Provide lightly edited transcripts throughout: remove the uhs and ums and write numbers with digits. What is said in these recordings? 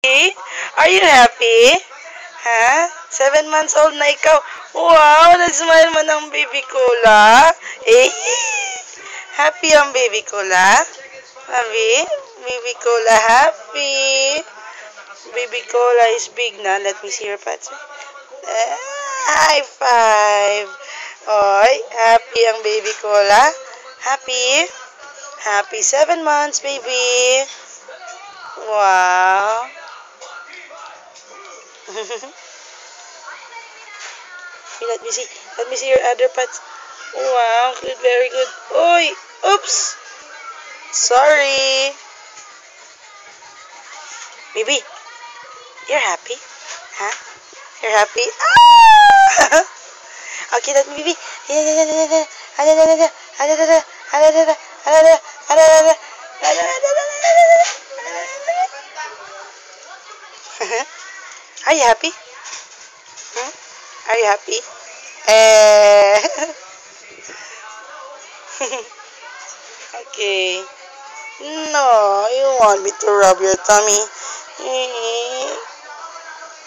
Hey, are you happy? Ha? 7 months old na ikaw. Wow, nag-smile man ang baby Cola. Eh, happy ang baby Cola? Happy? Baby Cola happy. Baby Cola is big na. Let me see your pats. High five. Oy, happy ang baby Cola? Happy? Happy 7 months, baby. Wow. Let me see. Let me see your other parts. Wow, good, very good. Oi, oops. Sorry. Baby, you're happy? Huh? You're happy? Ah! Okay, let me, baby. Are you happy? Hmm? Are you happy? Eh. Okay. No, you want me to rub your tummy.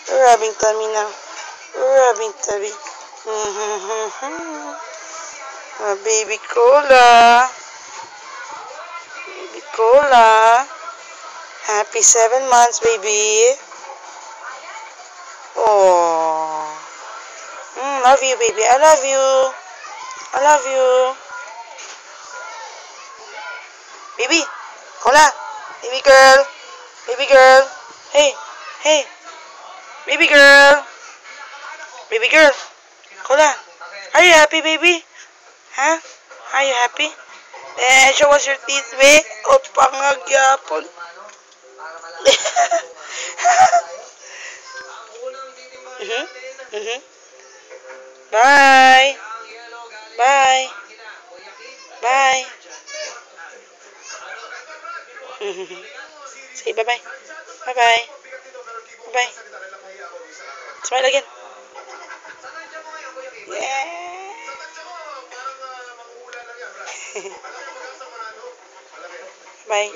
Rubbing tummy now. Rubbing tummy. Baby Cola. Baby Cola. Happy 7 months, baby. Oh. Love you, baby. I love you. I love you. Baby. Cola. Baby girl. Baby girl. Hey. Hey. Baby girl. Baby girl. Cola. Are you happy, baby? Huh? Are you happy? Show us your teeth, babe. O, pangagyapon. Mhm. Mhm. Bye. Bye. Bye. Say bye-bye. Bye-bye. Bye-bye. Smile again. Yeah. Bye.